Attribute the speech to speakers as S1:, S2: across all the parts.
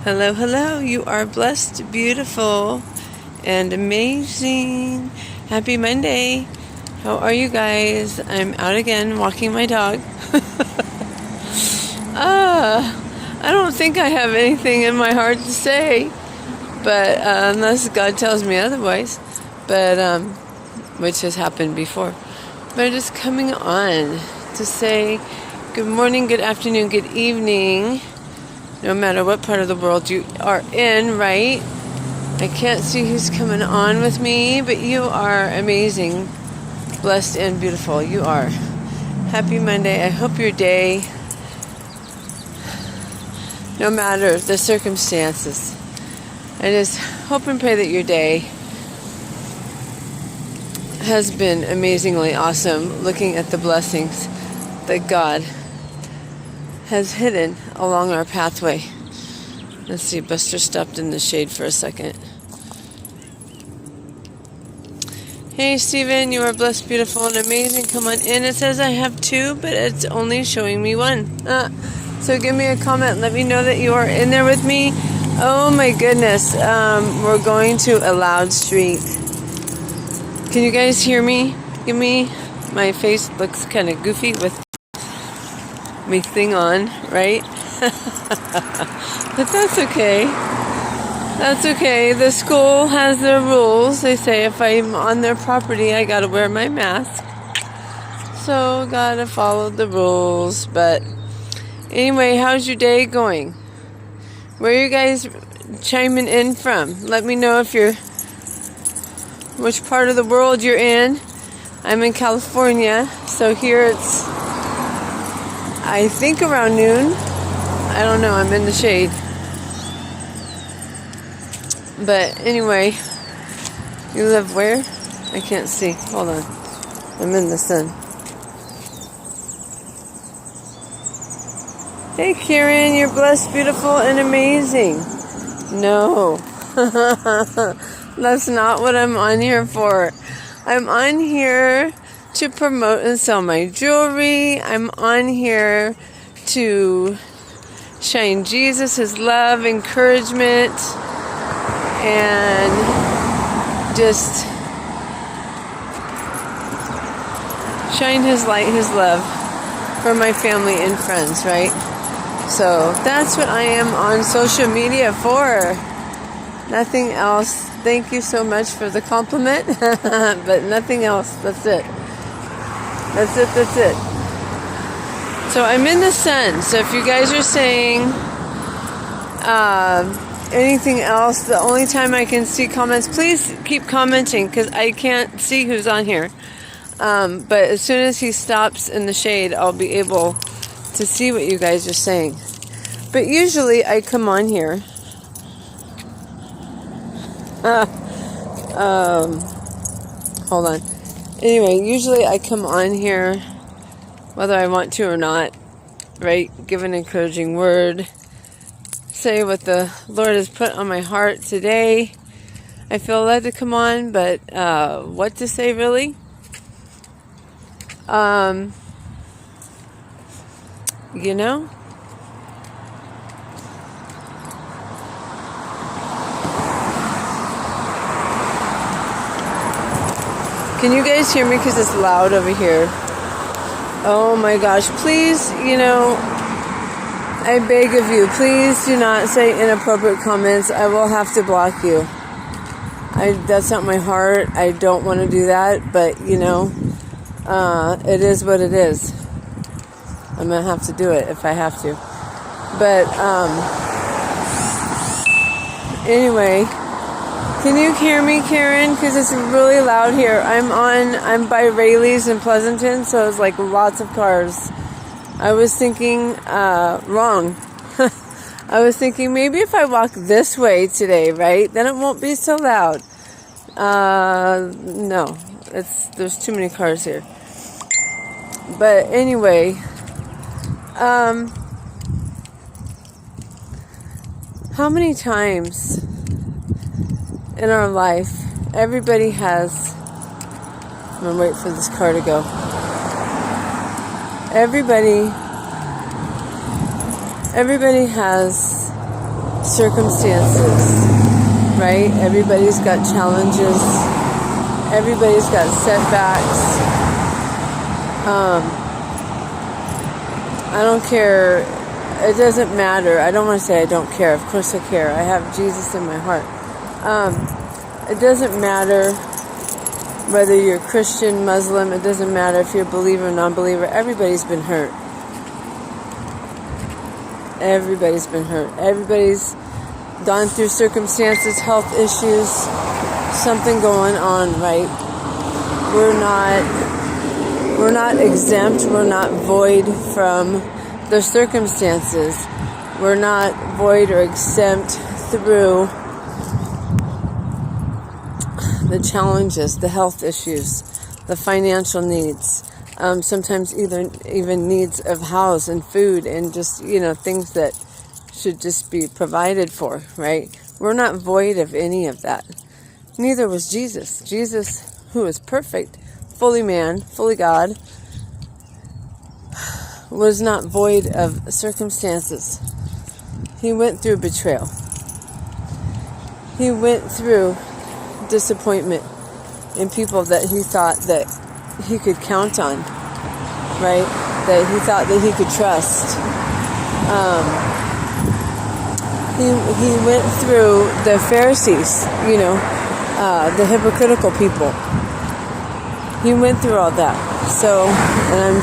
S1: Hello, hello. You are blessed, beautiful, and amazing. Happy Monday. How are you guys? I'm out again walking my dog. I don't think I have anything in my heart to say, but unless God tells me otherwise, but which has happened before. But just coming on to say good morning, good afternoon, good evening. No matter what part of the world you are in, right? I can't see who's coming on with me, but you are amazing, blessed, and beautiful. You are. Happy Monday. I hope your day, no matter the circumstances, I just hope and pray that your day has been amazingly awesome, looking at the blessings that God has hidden along our pathway. Let's see, Buster stopped in the shade for a second. Hey Steven, you are blessed, beautiful, and amazing. Come on in. It says I have two, but it's only showing me one. So give me a comment. Let me know that you are in there with me. Oh my goodness. We're going to a loud street. Can you guys hear me? Give me, my face looks kind of goofy with my thing on, right? But that's okay. That's okay. The school has their rules. They say if I'm on their property, I gotta wear my mask. So gotta follow the rules. But anyway, how's your day going? Where are you guys chiming in from? Let me know which part of the world you're in. I'm in California, so here it's, I think, around noon. I don't know, I'm in the shade. But anyway, you live where? I can't see. Hold on. I'm in the sun. Hey Karen, you're blessed, beautiful, and amazing. No. That's not what I'm on here for. I'm on here to promote and sell my jewelry. I'm on here to shine Jesus, His love, encouragement, and just shine His light, His love for my family and friends, right? So that's what I am on social media for. Nothing else. Thank you so much for the compliment, but nothing else. That's it. That's it. So I'm in the sun. So if you guys are saying anything else, the only time I can see comments, please keep commenting because I can't see who's on here. But as soon as he stops in the shade, I'll be able to see what you guys are saying. But usually I come on here. Hold on. Anyway, usually I come on here whether I want to or not, right? Give an encouraging word. Say what the Lord has put on my heart today. I feel led to come on, but what to say really? You know? Can you guys hear me? Because it's loud over here. Oh my gosh. Please, I beg of you, please do not say inappropriate comments. I will have to block you. That's not my heart. I don't want to do that. But, it is what it is. I'm going to have to do it if I have to. But, anyway, can you hear me, Karen? Because it's really loud here. I'm by Rayleigh's in Pleasanton, so it's like lots of cars. I was thinking, wrong. I was thinking maybe if I walk this way today, right, then it won't be so loud. No, there's too many cars here. But anyway, how many times in our life, everybody has, I'm going to wait for this car to go. Everybody has circumstances, right? Everybody's got challenges. Everybody's got setbacks. I don't care. It doesn't matter. I don't want to say I don't care. Of course I care. I have Jesus in my heart. It doesn't matter whether you're Christian, Muslim. It doesn't matter if you're a believer or non-believer. Everybody's been hurt. Everybody's been hurt. Everybody's gone through circumstances, health issues, something going on, right? We're not exempt. We're not void from the circumstances. We're not void or exempt through the challenges, the health issues, the financial needs, sometimes even needs of house and food and just, things that should just be provided for, right? We're not void of any of that. Neither was Jesus. Jesus, who is perfect, fully man, fully God, was not void of circumstances. He went through betrayal. He went through disappointment in people that he thought that he could count on, right? That he thought that he could trust. He went through the Pharisees, the hypocritical people. He went through all that. So, and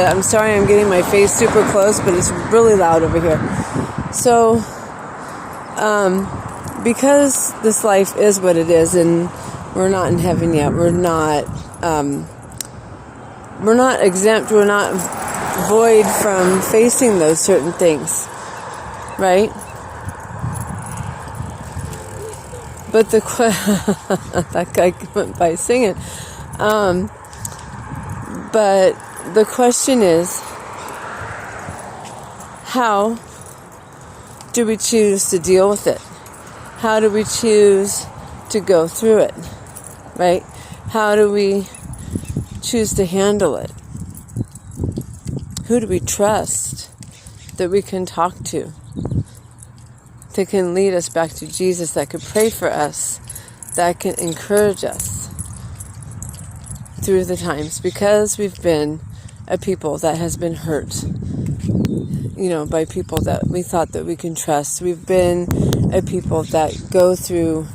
S1: I'm sorry I'm getting my face super close, but it's really loud over here. So, because this life is what it is, and we're not in heaven yet, we're not exempt, we're not void from facing those certain things, right? But that guy went by singing. But the question is, how do we choose to deal with it? How do we choose to go through it, right? How do we choose to handle it? Who do we trust that we can talk to, that can lead us back to Jesus, that could pray for us, that can encourage us through the times? Because we've been a people that has been hurt, by people that we thought that we can trust. We've been a people that go through,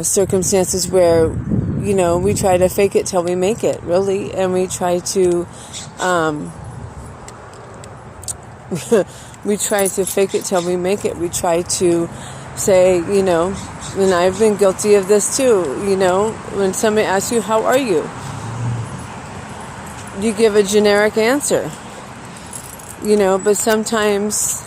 S1: circumstances where, we try to fake it till we make it, really. And we try to, fake it till we make it. We try to say, and I've been guilty of this too, when somebody asks you, how are you? You give a generic answer, but sometimes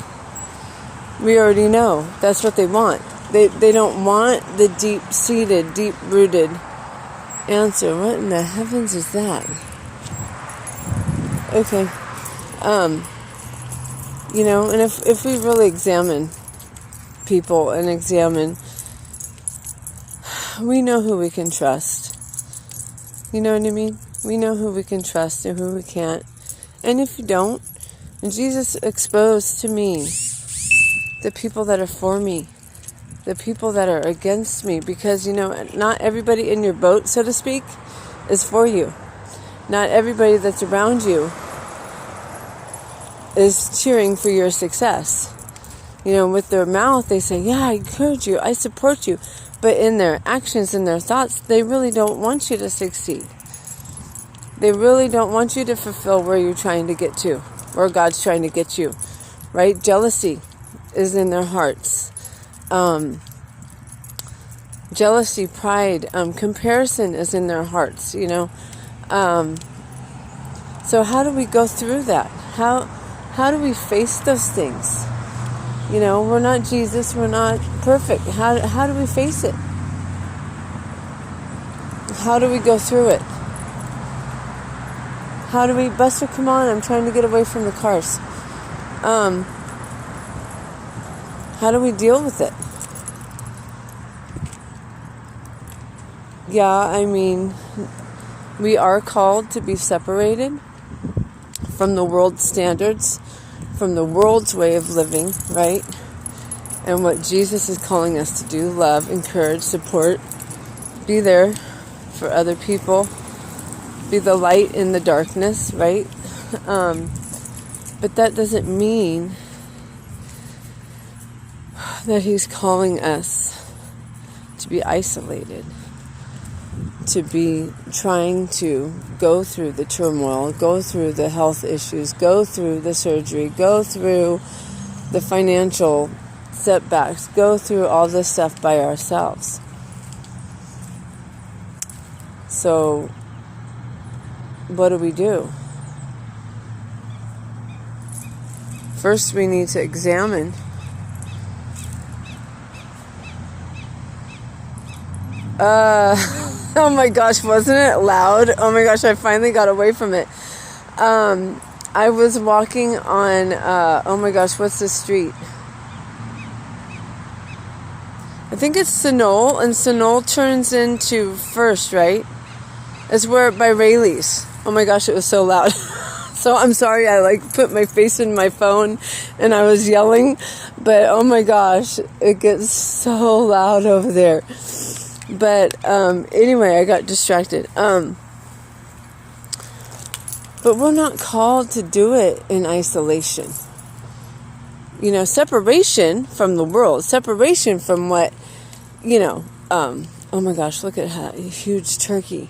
S1: we already know that's what they want. They don't want the deep-seated, deep-rooted answer. What in the heavens is that? Okay. And if we really examine people and examine, we know who we can trust. You know what I mean? We know who we can trust and who we can't. And if you don't, and Jesus exposed to me the people that are for me, the people that are against me, because, not everybody in your boat, so to speak, is for you. Not everybody that's around you is cheering for your success. With their mouth, they say, yeah, I encourage you, I support you. But in their actions, in their thoughts, they really don't want you to succeed. They really don't want you to fulfill where you're trying to get to, where God's trying to get you, right? Jealousy is in their hearts. Jealousy, pride, comparison is in their hearts, So how do we go through that? How do we face those things? We're not Jesus, we're not perfect. How do we face it? How do we go through it? How do we, Buster, come on, I'm trying to get away from the cars. How do we deal with it? Yeah, we are called to be separated from the world's standards, from the world's way of living, right? and what Jesus is calling us to do: love, encourage, support, be there for other people, be the light in the darkness, right? But that doesn't mean that he's calling us to be isolated, to be trying to go through the turmoil, go through the health issues, go through the surgery, go through the financial setbacks, go through all this stuff by ourselves. So, what do? First, we need to examine oh my gosh, wasn't it loud? Oh my gosh, I finally got away from it. I was walking on, oh my gosh, what's the street? I think it's Sunol, and Sunol turns into First, right? It's where by Rayleigh's. Oh my gosh, it was so loud. So I'm sorry, I put my face in my phone and I was yelling, but oh my gosh, it gets so loud over there. But anyway, I got distracted. But we're not called to do it in isolation. Separation from the world, separation from what, oh my gosh, look at that huge turkey.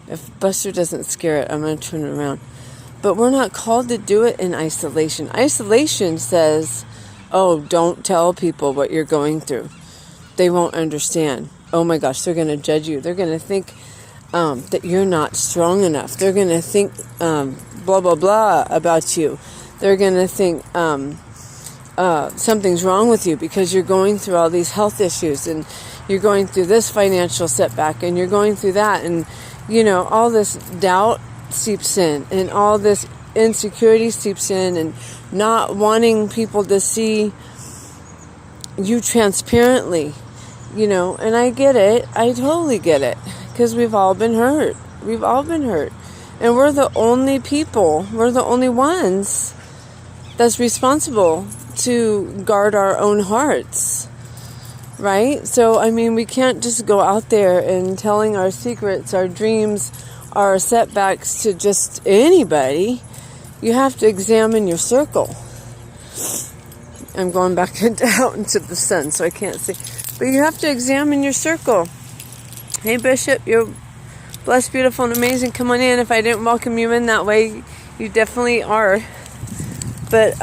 S1: If Buster doesn't scare it, I'm going to turn it around. But we're not called to do it in isolation. Isolation says, oh, don't tell people what you're going through. They won't understand. Oh my gosh, they're going to judge you. They're going to think that you're not strong enough. They're going to think blah, blah, blah about you. They're going to think something's wrong with you because you're going through all these health issues, and you're going through this financial setback, and you're going through that, and all this doubt seeps in, and all this insecurity seeps in, and not wanting people to see you transparently, and I get it. I totally get it, because we've all been hurt. We've all been hurt, and we're the only ones that's responsible to guard our own hearts, right? So, we can't just go out there and telling our secrets, our dreams, our setbacks to just anybody. You have to examine your circle. I'm going back out into the sun, so I can't see. But you have to examine your circle. Hey, Bishop, you're blessed, beautiful, and amazing. Come on in. If I didn't welcome you in that way, you definitely are. But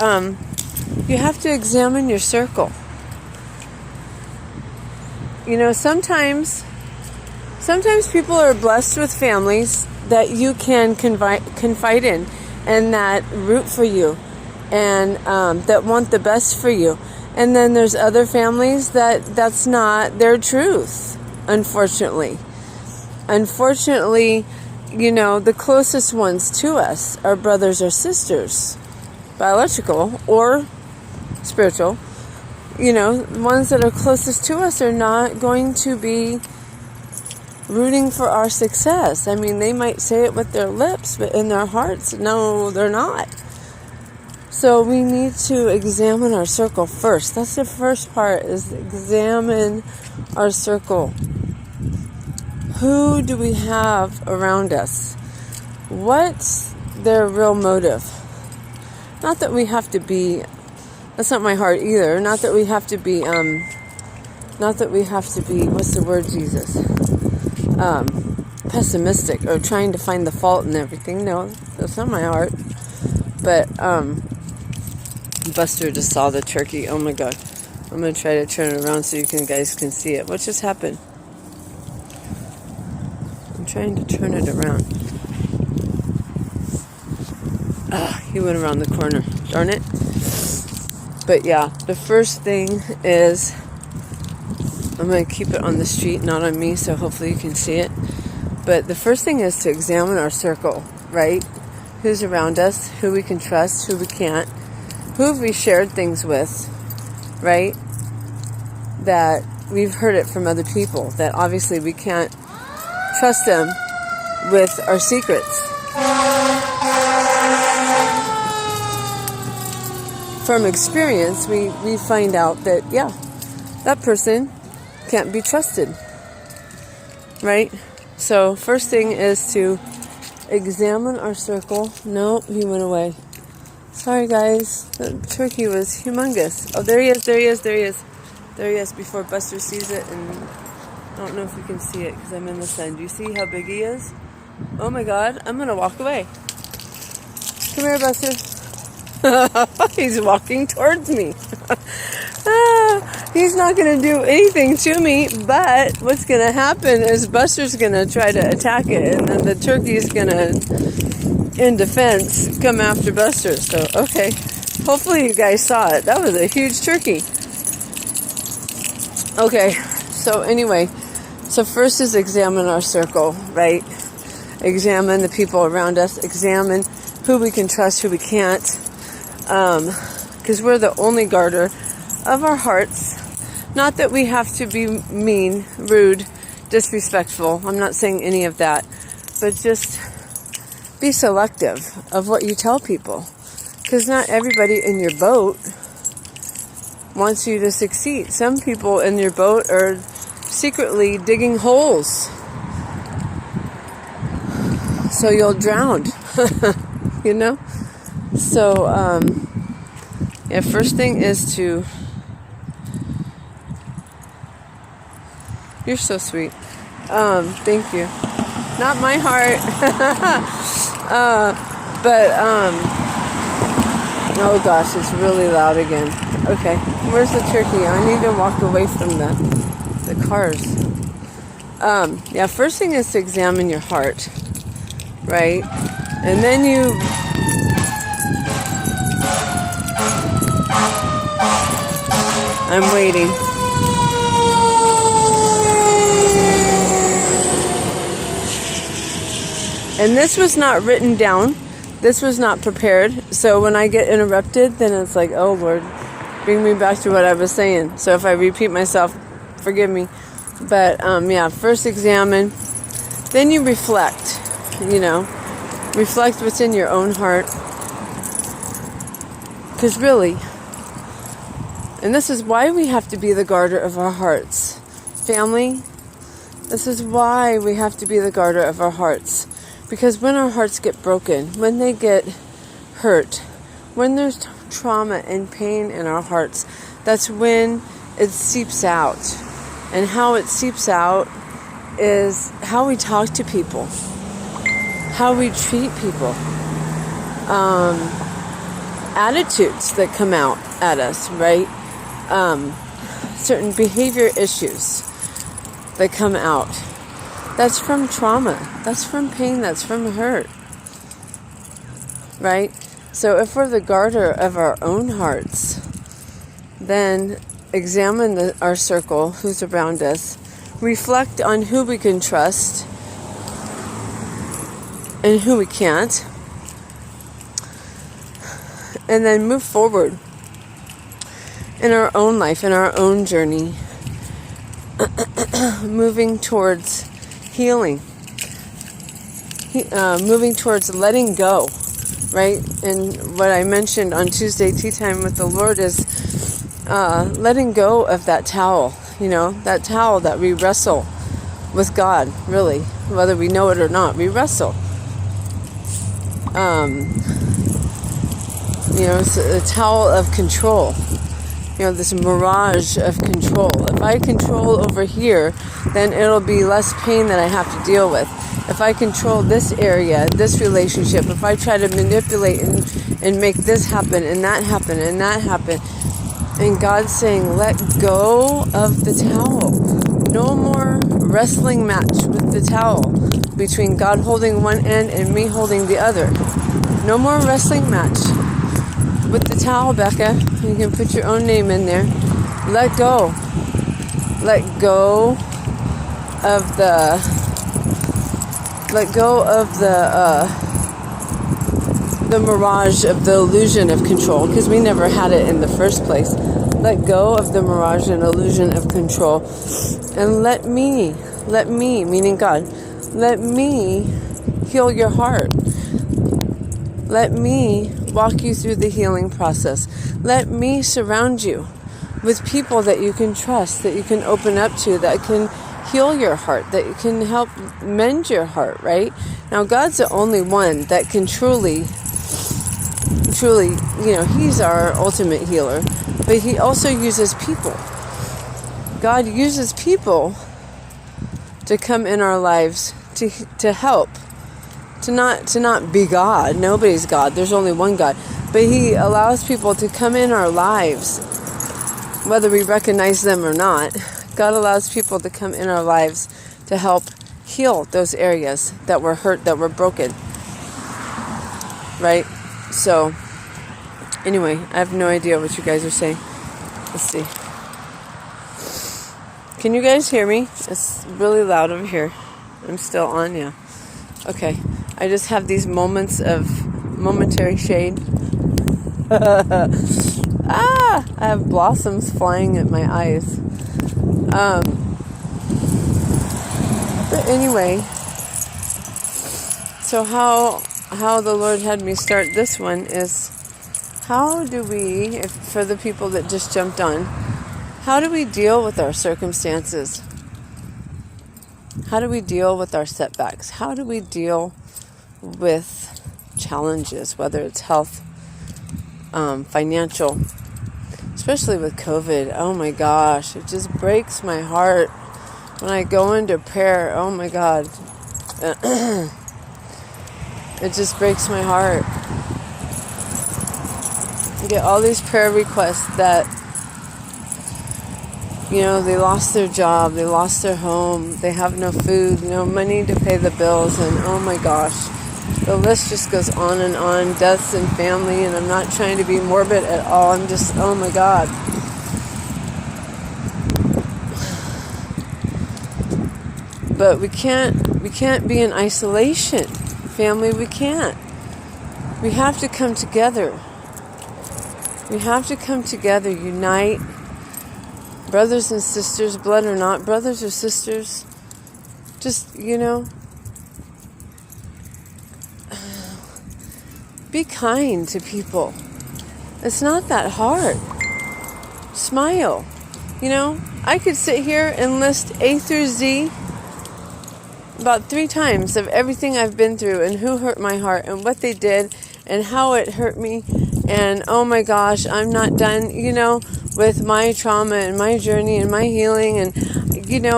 S1: you have to examine your circle. Sometimes people are blessed with families that you can confide in, and that root for you, and that want the best for you. And then there's other families that's not their truth, unfortunately. Unfortunately, the closest ones to us are brothers or sisters, biological or spiritual. The ones that are closest to us are not going to be rooting for our success. They might say it with their lips, but in their hearts, no, they're not. So we need to examine our circle first. That's the first part, is examine our circle. Who do we have around us? What's their real motive? Not that we have to be, that's not my heart either. Not that we have to be, what's the word, Jesus? Pessimistic or trying to find the fault in everything. No, that's not my heart. But, Buster just saw the turkey. Oh my God. I'm going to try to turn it around so you guys can see it. What just happened? I'm trying to turn it around. He went around the corner. Darn it. But yeah, the first thing is, I'm going to keep it on the street, not on me, so hopefully you can see it. But the first thing is to examine our circle, right? Who's around us, who we can trust, who we can't, who have we shared things with, right? That we've heard it from other people, that obviously we can't trust them with our secrets. From experience, we find out that, yeah, that person can't be trusted, right? So first thing is to examine our circle. No, he went away. Sorry, guys. The turkey was humongous. Oh, there he is, there he is, there he is. There he is before Buster sees it, and I don't know if you can see it because I'm in the sun. Do you see how big he is? Oh my God, I'm going to walk away. Come here, Buster. He's walking towards me. He's not going to do anything to me, but what's going to happen is Buster's going to try to attack it, and then the turkey's going to, in defense, come after Buster. So, okay. Hopefully you guys saw it. That was a huge turkey. Okay. So anyway, so first is examine our circle, right? Examine the people around us. Examine who we can trust, who we can't. Because we're the only guarder of our hearts. Not that we have to be mean, rude, disrespectful. I'm not saying any of that. But just be selective of what you tell people. Because not everybody in your boat wants you to succeed. Some people in your boat are secretly digging holes. So you'll drown. You know? So, yeah, first thing is to... You're so sweet. Thank you. Not my heart. Oh gosh, it's really loud again. Okay, where's the turkey? I need to walk away from the cars. Yeah, first thing is to examine your heart, right? And then you... I'm waiting. And this was not written down. This was not prepared. So when I get interrupted, then it's like, oh Lord, bring me back to what I was saying. So if I repeat myself, forgive me. But yeah, first examine. Then you reflect, you know. Reflect what's in your own heart. Because really, and this is why we have to be the guarder of our hearts. Family, this is why we have to be the guarder of our hearts. Because when our hearts get broken, when they get hurt, when there's trauma and pain in our hearts, that's when it seeps out. And how it seeps out is how we talk to people, how we treat people, attitudes that come out at us, right? Certain behavior issues that come out. That's from trauma. That's from pain. That's from hurt. Right? So if we're the guarder of our own hearts, then examine our circle, who's around us. Reflect on who we can trust and who we can't. And then move forward in our own life, in our own journey. Moving towards healing, moving towards letting go, right? And what I mentioned on Tuesday Tea Time with the Lord is letting go of that towel, you know, that towel that we wrestle with God, really, whether we know it or not, we wrestle. You know, it's a towel of control. You know, this mirage of control. If I control over here, then it'll be less pain that I have to deal with. If I control this area, this relationship, if I try to manipulate and make this happen and that happen and that happen, and God's saying, let go of the towel. No more wrestling match with the towel between God holding one end and me holding the other. No more wrestling match with the towel, Becca. You can put your own name in there. Let go. Let go of the mirage of the illusion of control, because we never had it in the first place. Let go of the mirage and illusion of control, and let me, meaning God, let me heal your heart. Let me walk you through the healing process. Let me surround you with people that you can trust, that you can open up to, that can heal your heart, that can help mend your heart, right? Now, God's the only one that can truly, He's our ultimate healer, but He also uses people. God uses people to come in our lives to help, to not be God. Nobody's God. There's only one God. But He allows people to come in our lives, whether we recognize them or not. God allows people to come in our lives to help heal those areas that were hurt, that were broken. Right? So, anyway, I have no idea what you guys are saying. Let's see. Can you guys hear me? It's really loud over here. I'm still on, yeah. Okay. I just have these moments of momentary shade. I have blossoms flying at my eyes. But anyway, so how the Lord had me start this one is, how do we, for the people that just jumped on, how do we deal with our circumstances? How do we deal with our setbacks? How do we deal with challenges, whether it's health, financial, especially with COVID? Oh my gosh, it just breaks my heart when I go into prayer. Oh my God. It just breaks my heart. I get all these prayer requests that, they lost their job, they lost their home, they have no food, no money to pay the bills, and oh my gosh, the list just goes on and on, deaths in family, and I'm not trying to be morbid at all, I'm just, oh my God. But we can't be in isolation, family, we can't. We have to come together. We have to come together, unite. Brothers and sisters, blood or not, brothers or sisters, just, be kind to people. It's not that hard. Smile. I could sit here and list A through Z about 3 times of everything I've been through and who hurt my heart and what they did and how it hurt me. And oh my gosh, I'm not done, with my trauma and my journey and my healing, and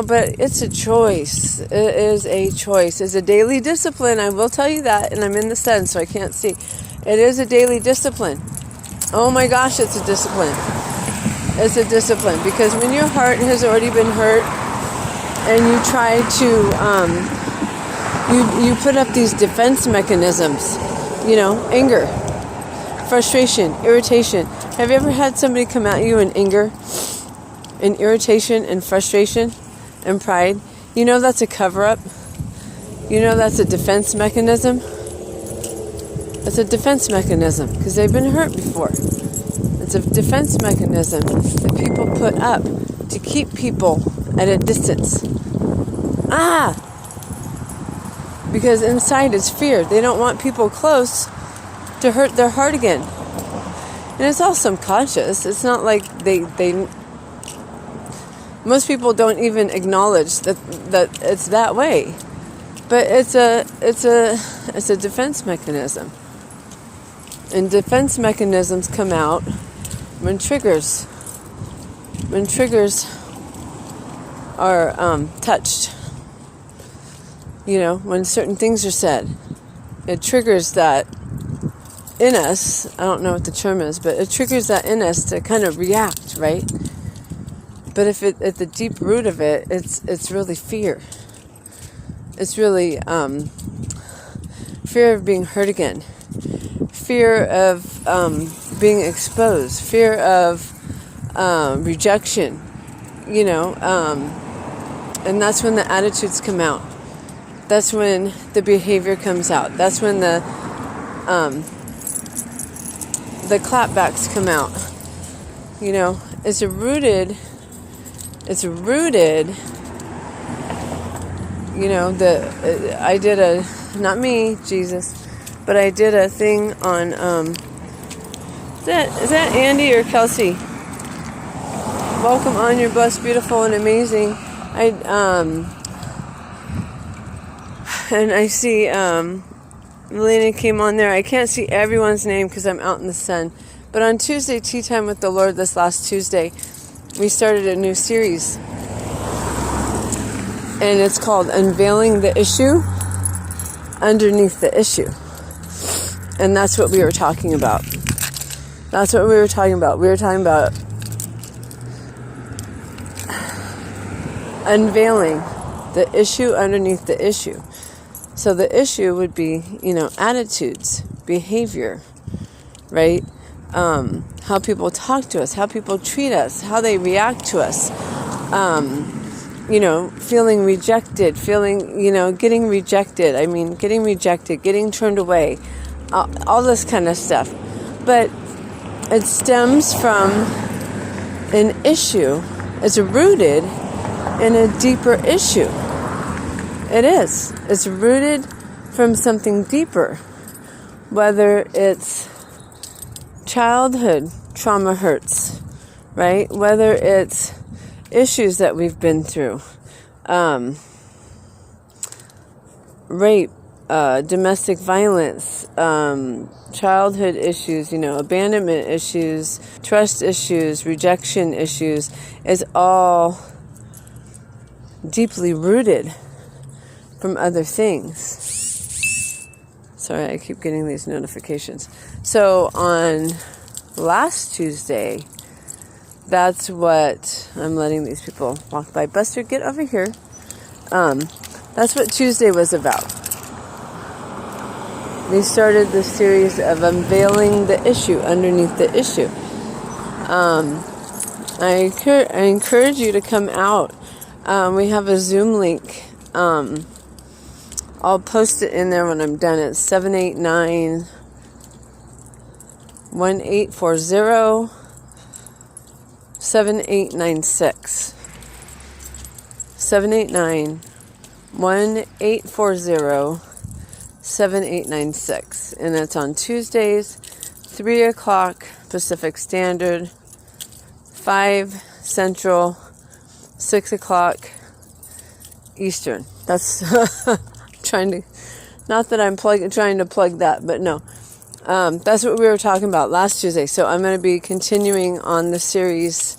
S1: but it's a choice. It is a choice. It's a daily discipline, I will tell you that, and I'm in the sun so I can't see. It is a daily discipline. Oh my gosh, it's a discipline. It's a discipline, because when your heart has already been hurt and you try to you put up these defense mechanisms, anger, frustration, irritation. Have you ever had somebody come at you in anger, in irritation, and frustration, and pride? That's a cover-up. That's a defense mechanism. It's a defense mechanism because they've been hurt before. It's a defense mechanism that people put up to keep people at a distance. Because inside is fear. They don't want people close to hurt their heart again. And it's all subconscious. It's not like they most people don't even acknowledge that it's that way. But it's a defense mechanism. And defense mechanisms come out when triggers are touched. When certain things are said, it triggers that in us. I don't know what the term is, but it triggers that in us to kind of react, right? But if at the deep root of it, it's really fear. It's really fear of being hurt again, fear of being exposed, fear of rejection, and that's when the attitudes come out. That's when the behavior comes out. That's when the clapbacks come out. It's rooted. I did not me, Jesus, but I did a thing on. Is that Andy or Kelsey? Welcome on. You're blessed, beautiful, and amazing. And I see Melina came on there. I can't see everyone's name because I'm out in the sun. But on Tuesday, Tea Time with the Lord, this last Tuesday, we started a new series. And it's called Unveiling the Issue, Underneath the Issue. And that's what we were talking about. That's what we were talking about. We were talking about unveiling the issue underneath the issue. So the issue would be, attitudes, behavior, right? How people talk to us, how people treat us, how they react to us. Feeling rejected, getting rejected. Getting rejected, getting turned away, all this kind of stuff. But it stems from an issue. It's rooted in a deeper issue. It is. It's rooted from something deeper. Whether it's childhood trauma hurts, right? Whether it's issues that we've been through, rape, domestic violence, childhood issues, abandonment issues, trust issues, rejection issues, is all deeply rooted from other things. Sorry, I keep getting these notifications. So on last Tuesday, that's what I'm letting these people walk by. Buster, get over here. That's what Tuesday was about. We started this series of unveiling the issue underneath the issue. I encourage you to come out. We have a Zoom link. I'll post it in there when I'm done. It's 789-1840. 7896 789-1840 7896, and it's on Tuesdays, 3 o'clock Pacific Standard, 5 Central, 6 o'clock Eastern. That's not that I'm trying to plug that, but no. That's what we were talking about last Tuesday. So I'm going to be continuing on the series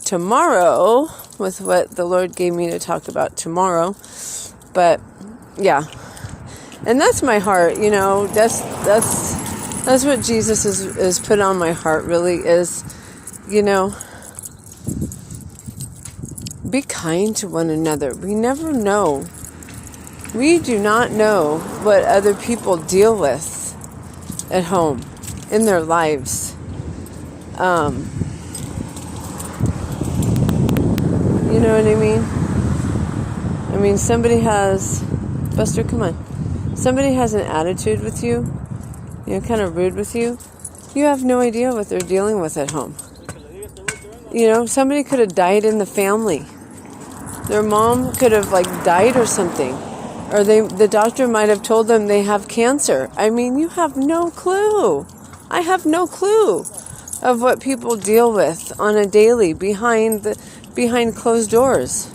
S1: tomorrow with what the Lord gave me to talk about tomorrow. But yeah, and that's my heart. That's what Jesus is put on my heart. Really is, be kind to one another. We never know. We do not know what other people deal with at home, in their lives. You know what I mean? Somebody has, Buster, come on. Somebody has an attitude with you, kind of rude with you. You have no idea what they're dealing with at home. Somebody could have died in the family. Their mom could have died or something. Or the doctor might have told them they have cancer. You have no clue. I have no clue of what people deal with on a daily behind closed doors.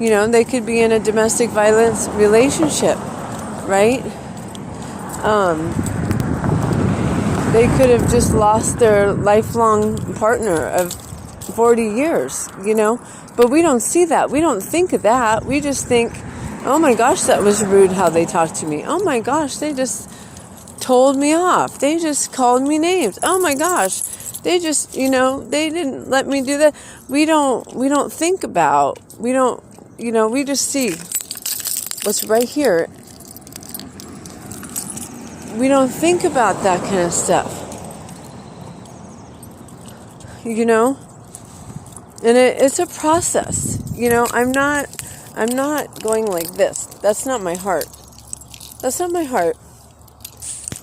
S1: They could be in a domestic violence relationship, right? They could have just lost their lifelong partner of 40 years, But we don't see that. We don't think of that. We just think, oh my gosh, that was rude how they talked to me. Oh my gosh, they just told me off. They just called me names. Oh my gosh, they just, they didn't let me do that. We don't think about, we just see what's right here. We don't think about that kind of stuff. And it's a process. I'm not going like this. That's not my heart. That's not my heart.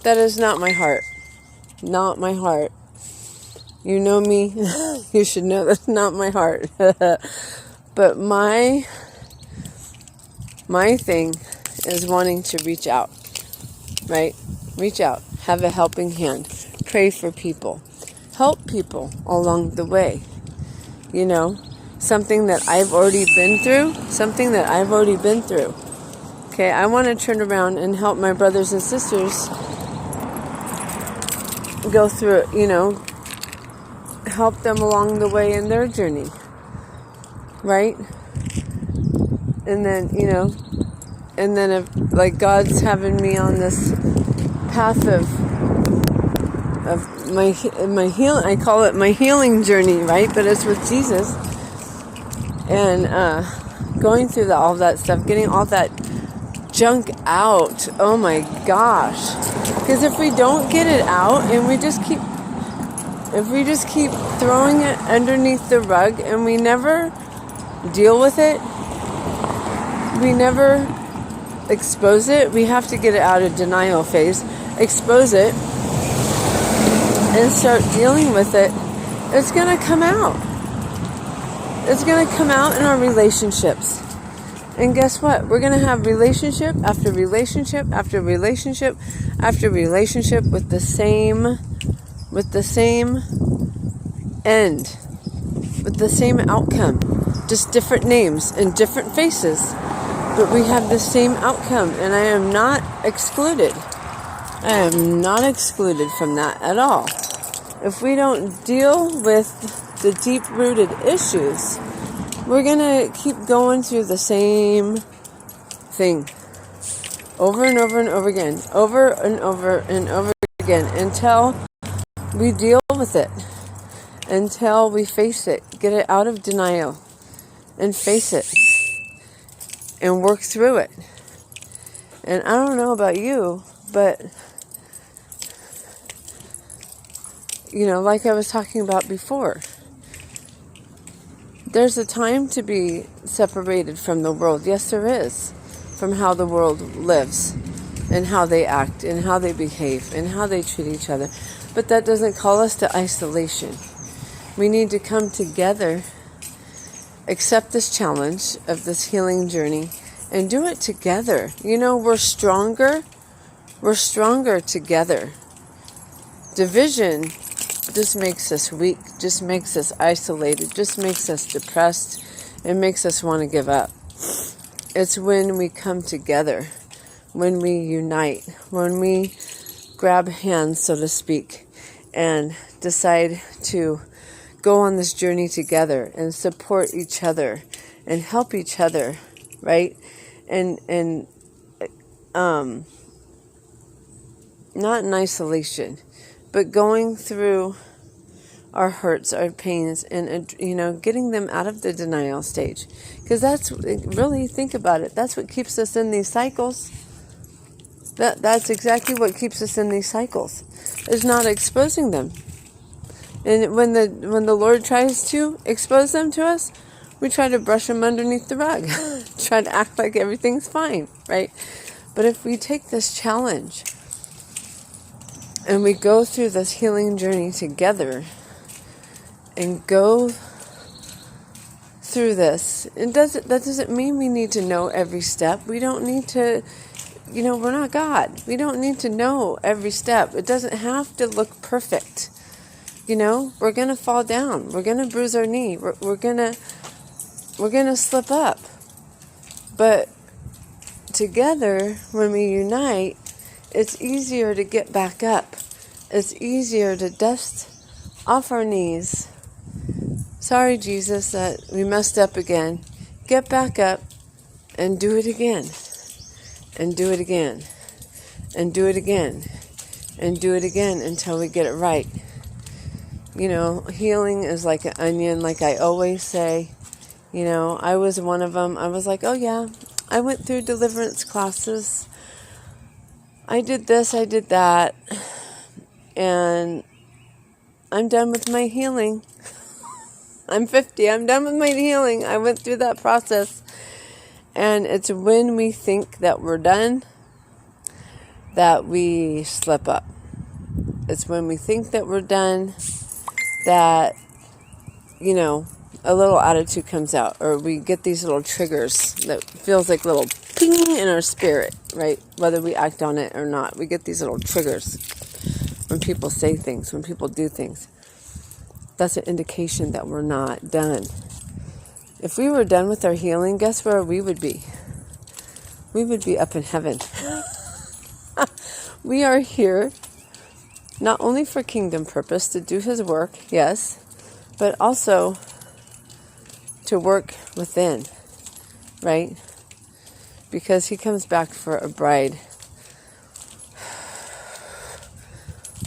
S1: That is not my heart. Not my heart. You know me. You should know that's not my heart. But my thing is wanting to reach out. Right? Reach out. Have a helping hand. Pray for people. Help people along the way. something that I've already been through. Okay, I want to turn around and help my brothers and sisters go through it, help them along the way in their journey, right? And then, if, like, God's having me on this path of my healing, I call it my healing journey, right? But it's with Jesus, and going through all that stuff, getting all that junk out. Oh my gosh! Because if we don't get it out, and we just keep throwing it underneath the rug, and we never deal with it, we never expose it. We have to get it out of denial phase, expose it, and start dealing with it. It's going to come out. It's going to come out in our relationships. And guess what? We're going to have relationship after relationship after relationship after relationship with the same end, with the same outcome, just different names and different faces. But we have the same outcome, and I am not excluded. I am not excluded from that at all. If we don't deal with the deep-rooted issues, we're going to keep going through the same thing over and over and over again, over and over and over again, until we deal with it, until we face it, get it out of denial, and face it, and work through it. And I don't know about you, but, like I was talking about before, there's a time to be separated from the world. Yes, there is. From how the world lives, and how they act, and how they behave, and how they treat each other. But that doesn't call us to isolation. We need to come together, accept this challenge of this healing journey, and do it together. We're stronger. We're stronger together. Division just makes us weak, just makes us isolated, just makes us depressed, and makes us want to give up. It's when we come together, when we unite, when we grab hands, so to speak, and decide to go on this journey together and support each other and help each other, right? And not in isolation, but going through our hurts, our pains, and getting them out of the denial stage. Because that's really, think about it, that's what keeps us in these cycles. That's exactly what keeps us in these cycles, is not exposing them. And when the Lord tries to expose them to us, we try to brush them underneath the rug, try to act like everything's fine, right? But if we take this challenge and we go through this healing journey together and go through this, that doesn't mean we need to know every step. We don't need to, we're not God. We don't need to know every step. It doesn't have to look perfect. We're going to fall down. We're going to bruise our knee. We're going to slip up. But together, when we unite, it's easier to get back up. It's easier to dust off our knees. Sorry, Jesus, that we messed up again. Get back up and do it again. And do it again. And do it again. And do it again until we get it right. Healing is like an onion, like I always say. I was one of them. I was like, oh yeah, I went through deliverance classes. I did this, I did that. And I'm done with my healing. I'm 50. I'm done with my healing. I went through that process. And it's when we think that we're done that we slip up. It's when we think that we're done that, a little attitude comes out, or we get these little triggers that feels like little ping in our spirit, right? Whether we act on it or not, we get these little triggers when people say things, when people do things. that's an indication that we're not done. If we were done with our healing, guess where we would be? We would be up in heaven. We are here not only for kingdom purpose, to do his work, yes, but also to work within, right? Because he comes back for a bride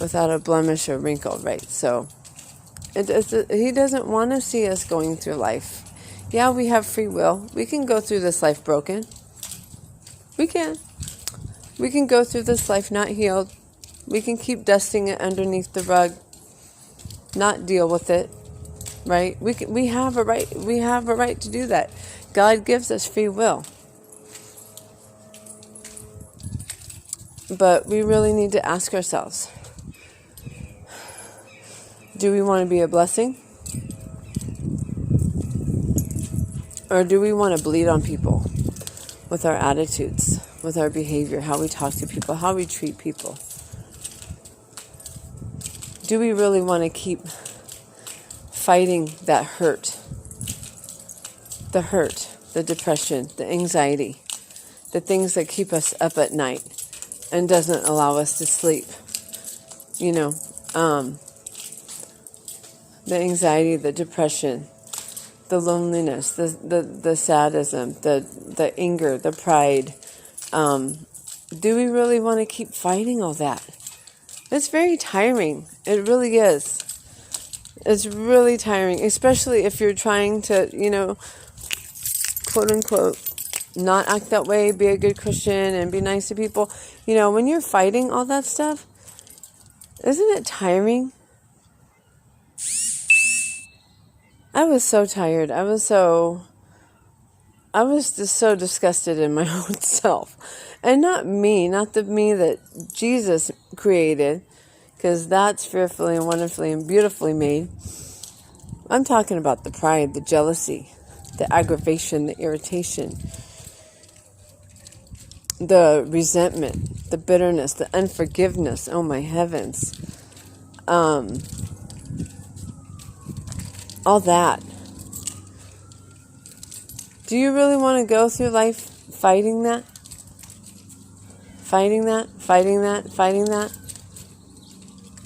S1: without a blemish or wrinkle, right? So he doesn't want to see us going through life. Yeah, we have free will. We can go through this life broken. We can. We can go through this life not healed. We can keep dusting it underneath the rug, not deal with it, right? We have a right. We have a right to do that. God gives us free will. But we really need to ask ourselves, do we want to be a blessing? Or do we want to bleed on people with our attitudes, with our behavior, how we talk to people, how we treat people? Do we really want to keep fighting that hurt? The depression, the anxiety, the things that keep us up at night and doesn't allow us to sleep. The anxiety, the depression, the loneliness, the sadism, the anger, the pride. Do we really want to keep fighting all that? It's very tiring. It really is. It's really tiring, especially if you're trying to, quote unquote, not act that way, be a good Christian and be nice to people. When you're fighting all that stuff, isn't it tiring? I was so tired. I was just so disgusted in my own self. And not the me that Jesus created, because that's fearfully and wonderfully and beautifully made. I'm talking about the pride, the jealousy, the aggravation, the irritation, the resentment, the bitterness, the unforgiveness. Oh my heavens. All that. Do you really want to go through life fighting that? Fighting that?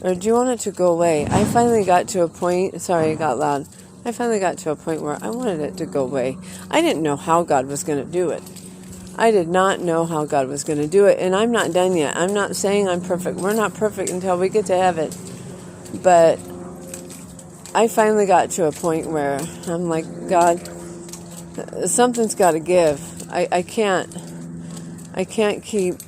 S1: Or do you want it to go away? I finally got to a point, sorry, it got loud. I finally got to a point where I wanted it to go away. I didn't know how God was going to do it. I did not know how God was going to do it. And I'm not done yet. I'm not saying I'm perfect. We're not perfect until we get to heaven. But I finally got to a point where I'm like, God, something's got to give. I can't keep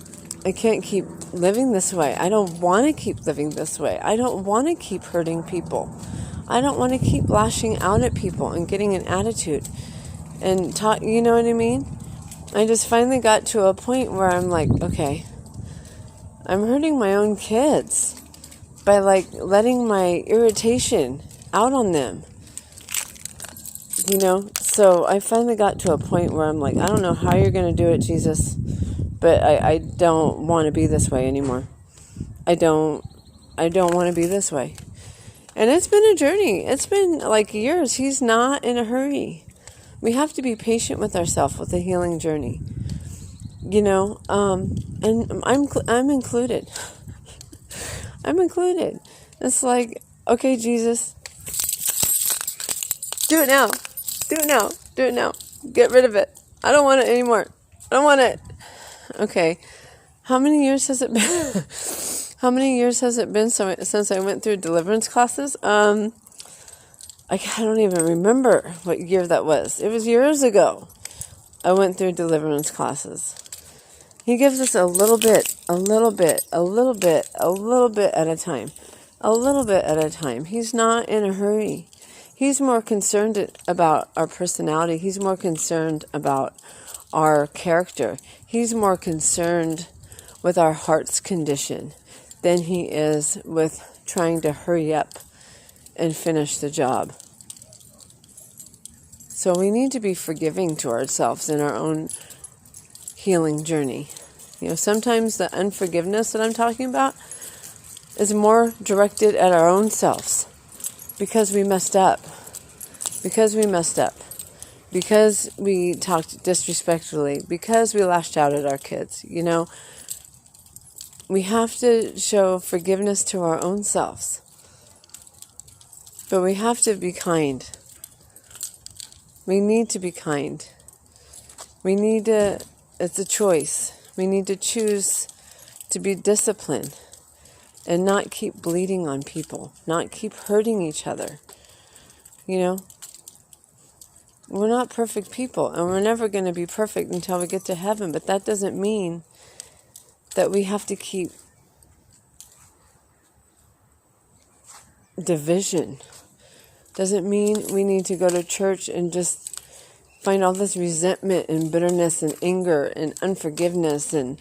S1: living this way. I don't want to keep living this way. I don't want to keep hurting people. I don't want to keep lashing out at people and getting an attitude and talk. You know what I mean? I just finally got to a point where I'm like, okay, I'm hurting my own kids by letting my irritation out on them, so I finally got to a point where I'm like, I don't know how you're going to do it, Jesus, but I don't want to be this way anymore. I don't want to be this way. And it's been a journey. It's been years. He's not in a hurry. We have to be patient with ourselves with the healing journey, and I'm included. I'm included. It's like, okay, Jesus, do it now. Do it now. Do it now. Get rid of it. I don't want it anymore. I don't want it. Okay. How many years has it been? How many years has it been since I went through deliverance classes? I don't even remember what year that was. It was years ago. I went through deliverance classes. He gives us a little bit at a time. A little bit at a time. He's not in a hurry. He's more concerned about our personality. He's more concerned about our character. He's more concerned with our heart's condition than he is with trying to hurry up and finish the job. So we need to be forgiving to ourselves in our own healing journey. Sometimes the unforgiveness that I'm talking about is more directed at our own selves, because we messed up. Because we messed up. Because we talked disrespectfully. Because we lashed out at our kids. You know, we have to show forgiveness to our own selves. But we have to be kind. We need to be kind. We need to, it's a choice. We need to choose to be disciplined and not keep bleeding on people, not keep hurting each other. You know, we're not perfect people, and we're never going to be perfect until we get to heaven, but that doesn't mean that we have to keep division. Doesn't mean we need to go to church and just find all this resentment and bitterness and anger and unforgiveness and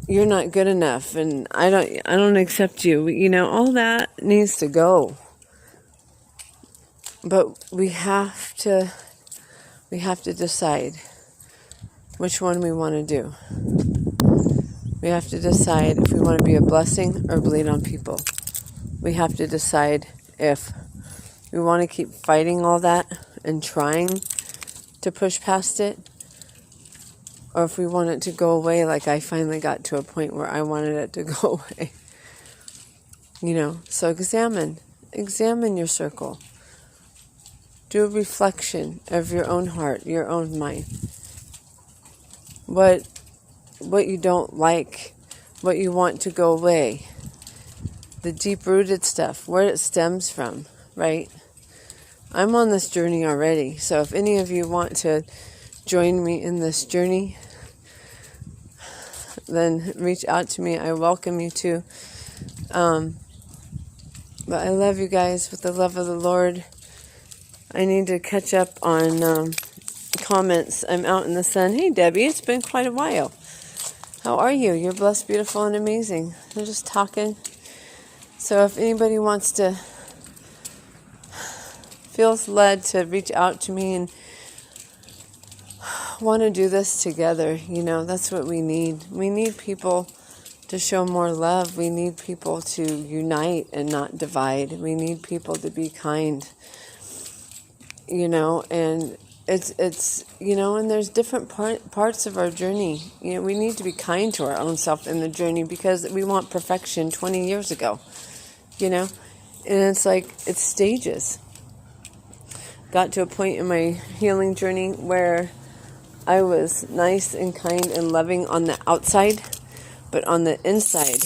S1: you're not good enough and I don't accept you. You know, all that needs to go. But we have to decide which one we want to do. We have to decide if we want to be a blessing or bleed on people. We have to decide if we want to keep fighting all that and trying to push past it, or if we want it to go away, like I finally got to a point where I wanted it to go away. You know, so examine your circle. Do a reflection of your own heart, your own mind. What you don't like, what you want to go away. The deep-rooted stuff, where it stems from, right? I'm on this journey already, so if any of you want to join me in this journey, then reach out to me. I welcome you to. But I love you guys with the love of the Lord. I need to catch up on comments. I'm out in the sun. Hey, Debbie, it's been quite a while. How are you? You're blessed, beautiful, and amazing. I'm just talking. So if anybody wants to, feels led to reach out to me and want to do this together, you know, that's what we need. We need people to show more love. We need people to unite and not divide. We need people to be kind, you know, and it's you know, and there's different parts of our journey. You know, we need to be kind to our own self in the journey because we want perfection 20 years ago, you know, and it's like, it's stages. Got to a point in my healing journey where I was nice and kind and loving on the outside, but on the inside,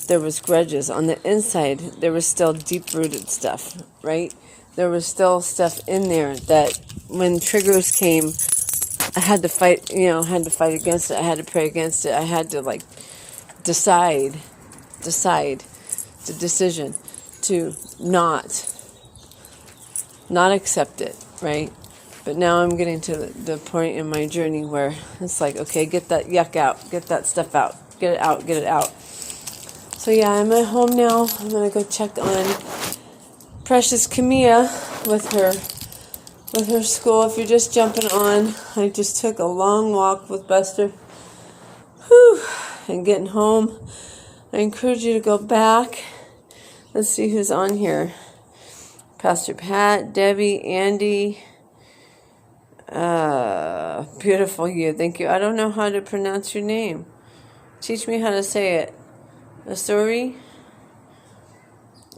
S1: there was grudges. On the inside, there was still deep-rooted stuff, right? There was still stuff in there that when triggers came, I had to fight, you know, against it. I had to pray against it. I had to, like, decide, the decision to not accept it, right? But now I'm getting to the point in my journey where it's like, okay, get that yuck out, get that stuff out, get it out. So yeah, I'm at home now. I'm going to go check on precious Camilla with her school. If you're just jumping on, I just took a long walk with Buster. And getting home, I encourage you to go back. Let's see who's on here. Pastor Pat, Debbie, Andy. Beautiful you. Thank you. I don't know how to pronounce your name. Teach me how to say it. Asuri?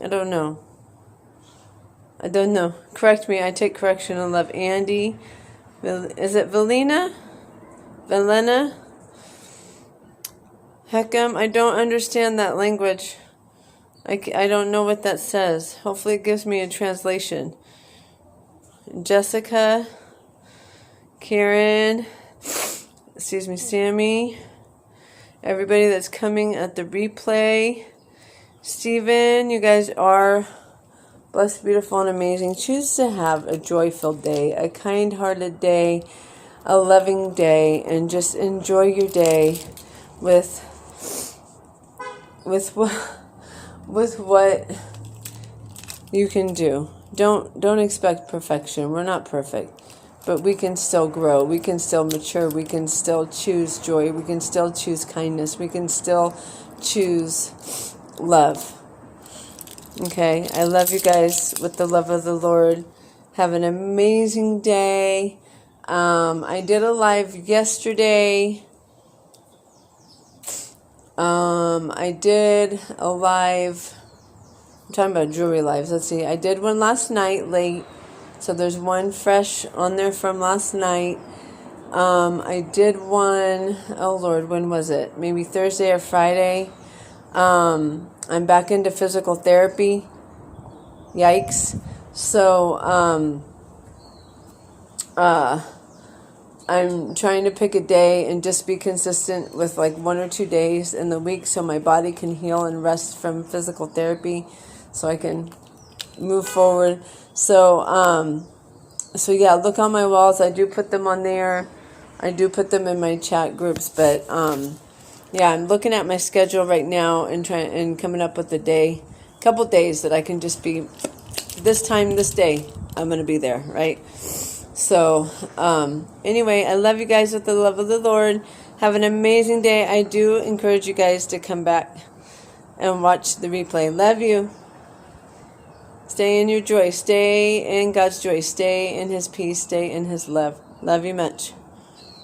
S1: I don't know. Correct me. I take correction and love. Andy. Is it Velena? Heckham, I don't understand that language. I don't know what that says. Hopefully it gives me a translation. Jessica, Karen, Sammy, everybody that's coming at the replay, Stephen, you guys are blessed, beautiful, and amazing. Choose to have a joy-filled day, a kind-hearted day, a loving day, and just enjoy your day with what you can do. Don't expect perfection. We're not perfect, but we can still grow. We can still mature. We can still choose joy. We can still choose kindness. We can still choose love. Okay, I love you guys with the love of the Lord. Have an amazing day. I did a live yesterday. I did a live. I'm talking about jewelry lives. Let's see. I did one last night late. So there's one fresh on there from last night. I did one, oh Lord, when was it? Maybe Thursday or Friday. I'm back into physical therapy. Yikes. So, I'm trying to pick a day and just be consistent with like 1 or 2 days in the week so my body can heal and rest from physical therapy so I can move forward. So yeah, look on my walls. I do put them on there. I do put them in my chat groups, but yeah, I'm looking at my schedule right now and coming up with a couple days that I can just be this time, this day, I'm going to be there, right? So, anyway, I love you guys with the love of the Lord. Have an amazing day. I do encourage you guys to come back and watch the replay. Love you. Stay in your joy. Stay in God's joy. Stay in His peace. Stay in His love. Love you much.